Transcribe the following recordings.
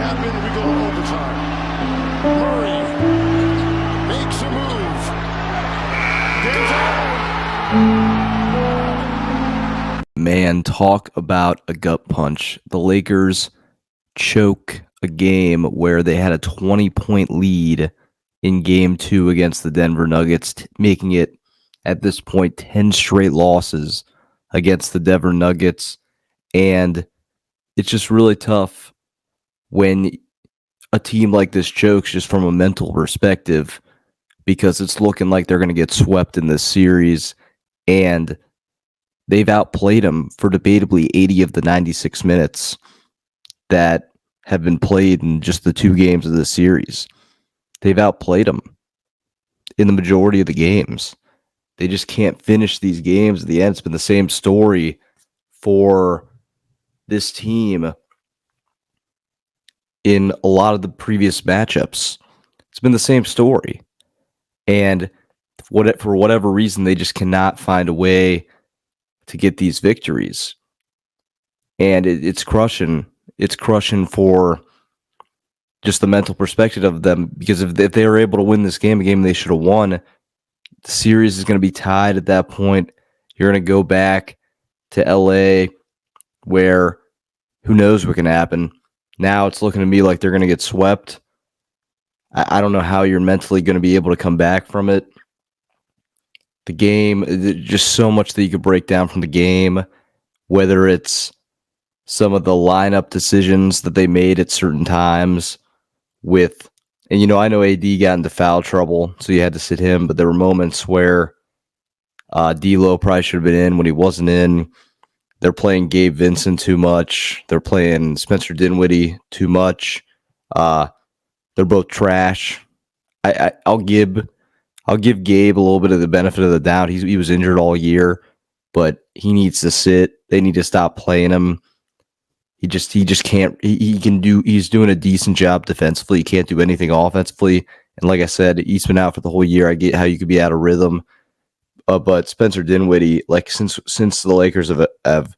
happen. We go to overtime. Murray makes a move. Man, talk about a gut punch. The Lakers choke a game where they had a 20-point lead in game 2 against the Denver Nuggets, making it, at this point, 10 straight losses against the Denver Nuggets. And it's just really tough when a team like this chokes just from a mental perspective, because it's looking like they're going to get swept in this series. And they've outplayed them for debatably 80 of the 96 minutes that have been played in just the 2 games of this series. They've outplayed them in the majority of the games. They just can't finish these games at the end. It's been the same story for this team in a lot of the previous matchups. It's been the same story. And for whatever reason, they just cannot find a way to get these victories. And it's crushing. It's crushing for just the mental perspective of them, because if they were able to win this game, a game they should have won, the series is going to be tied at that point. You're going to go back to LA, where who knows what can happen. Now it's looking to me like they're going to get swept. I don't know how you're mentally going to be able to come back from it. The game, just so much that you could break down from the game, whether it's some of the lineup decisions that they made at certain times with, and I know AD got into foul trouble, so you had to sit him, but there were moments where D'Lo probably should have been in when he wasn't in. They're playing Gabe Vincent too much. They're playing Spencer Dinwiddie too much. They're both trash. I'll give Gabe a little bit of the benefit of the doubt. He was injured all year, but he needs to sit. They need to stop playing him. He just can't. He's doing a decent job defensively. He can't do anything offensively. And like I said, he's been out for the whole year. I get how you could be out of rhythm, but Spencer Dinwiddie, like since the Lakers have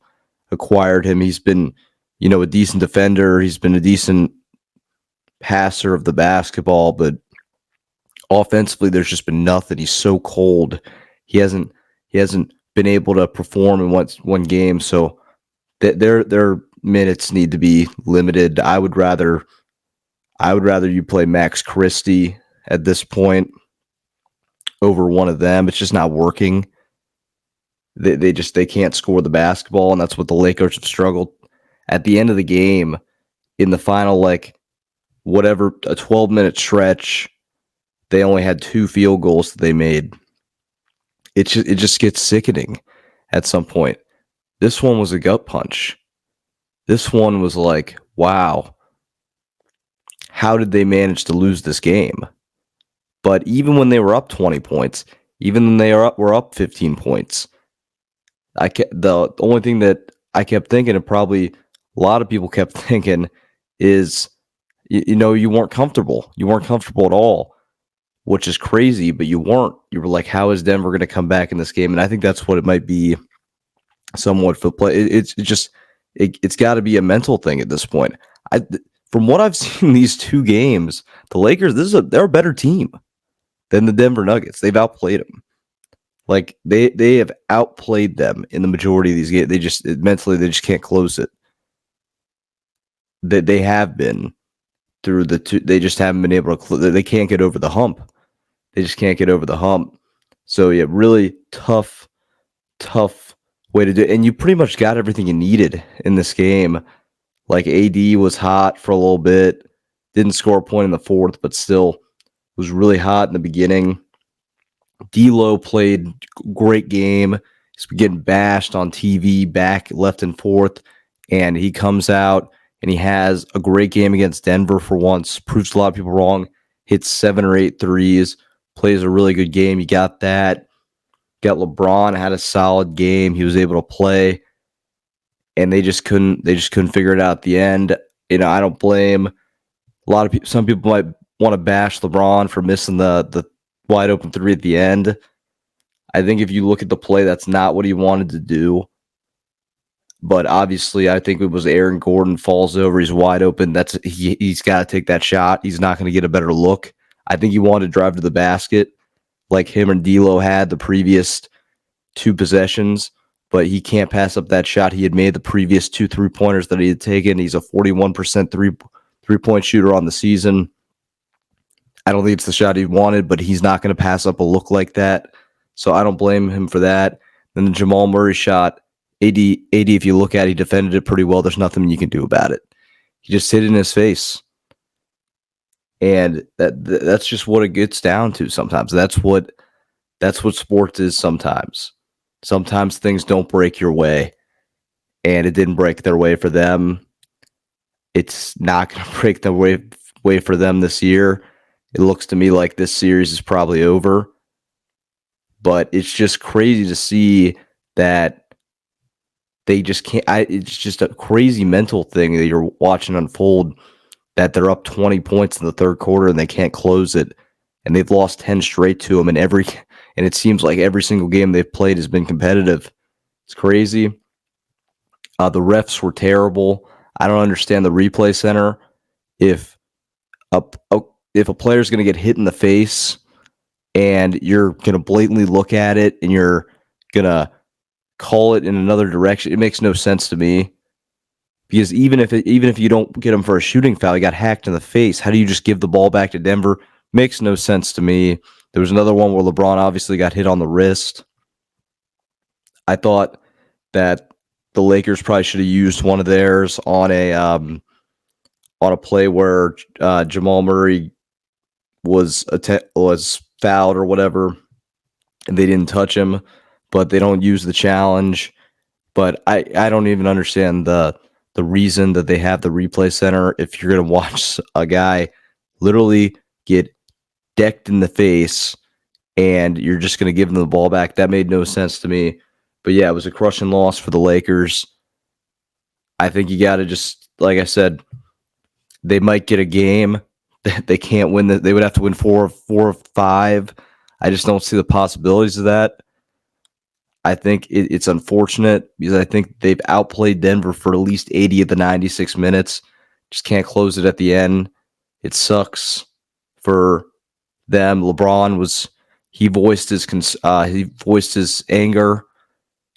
acquired him, he's been a decent defender. He's been a decent passer of the basketball, but offensively, there's just been nothing. He's so cold. He hasn't been able to perform in one game. So their minutes need to be limited. I would rather you play Max Christie at this point over one of them. It's just not working. They can't score the basketball, and that's what the Lakers have struggled. At the end of the game, in the final, a 12-minute stretch, they only had 2 field goals that they made. It just gets sickening at some point. This one was a gut punch. This one was like, wow, how did they manage to lose this game? But even when they were up 20 points, even when they were up 15 points, the only thing that I kept thinking, and probably a lot of people kept thinking, is, you weren't comfortable. You weren't comfortable at all, which is crazy, but you weren't. You were like, how is Denver going to come back in this game? And I think that's what it might be somewhat for play. It's got to be a mental thing at this point. From what I've seen in these 2 games, the Lakers, they're a better team than the Denver Nuggets. They've outplayed them. Like they have outplayed them in the majority of these games. They just mentally they just can't close it. They have been through the 2. They just haven't been able to. They can't get over the hump. They just can't get over the hump. So yeah, really tough way to do it. And you pretty much got everything you needed in this game. Like AD was hot for a little bit, didn't score a point in the 4th, but still was really hot in the beginning. D'Lo played great game. He's been getting bashed on TV, back left and forth, and he comes out and he has a great game against Denver for once. Proves a lot of people wrong. Hits 7 or 8 threes. Plays a really good game. You got that. Got LeBron, had a solid game. He was able to play, and they just couldn't figure it out at the end. I don't blame a lot of people. Some people might want to bash LeBron for missing the wide open 3 at the end. I think if you look at the play, that's not what he wanted to do. But obviously, I think it was Aaron Gordon falls over. He's wide open. He's got to take that shot. He's not going to get a better look. I think he wanted to drive to the basket like him and D'Lo had the previous 2 possessions, but he can't pass up that shot he had made the previous 2 3-pointers that he had taken. He's a 41% three-point shooter on the season. I don't think it's the shot he wanted, but he's not going to pass up a look like that. So I don't blame him for that. Then the Jamal Murray shot, AD, if you look at it, he defended it pretty well. There's nothing you can do about it. He just hit it in his face. And that's just what it gets down to sometimes. That's what sports is sometimes. Sometimes things don't break your way, and it didn't break their way for them. It's not going to break the way for them this year. It looks to me like this series is probably over, but it's just crazy to see that they just can't. It's just a crazy mental thing that you're watching unfold, that they're up 20 points in the third quarter and they can't close it, and they've lost 10 straight to them, and it seems like every single game they've played has been competitive. It's crazy. The refs were terrible. I don't understand the replay center. If a player's going to get hit in the face and you're going to blatantly look at it and you're going to call it in another direction, it makes no sense to me. Because even if you don't get him for a shooting foul, he got hacked in the face. How do you just give the ball back to Denver? Makes no sense to me. There was another one where LeBron obviously got hit on the wrist. I thought that the Lakers probably should have used one of theirs on a play where Jamal Murray was fouled or whatever, and they didn't touch him, but they don't use the challenge. But I don't even understand the reason that they have the replay center if you're going to watch a guy literally get decked in the face and you're just going to give them the ball back. That made no sense to me. But yeah, it was a crushing loss for the Lakers. I think you got to just, like I said, they might get a game. They can't win. They would have to win 4 or 5. I just don't see the possibilities of that. I think it's unfortunate because I think they've outplayed Denver for at least 80 of the 96 minutes. Just can't close it at the end. It sucks for them. LeBron voiced his anger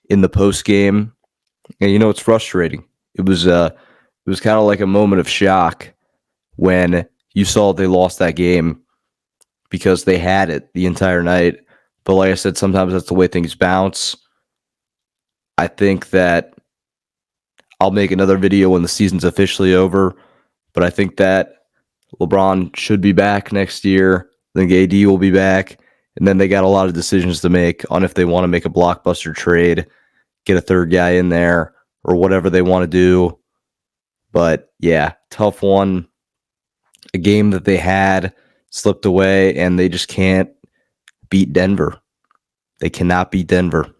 in the post game, and it's frustrating. It was kind of like a moment of shock when you saw they lost that game because they had it the entire night. But like I said, sometimes that's the way things bounce. I think that I'll make another video when the season's officially over, but I think that LeBron should be back next year. I think AD will be back, and then they got a lot of decisions to make on if they want to make a blockbuster trade, get a third guy in there, or whatever they want to do. But yeah, tough one. A game that they had slipped away, and they just can't beat Denver. They cannot beat Denver.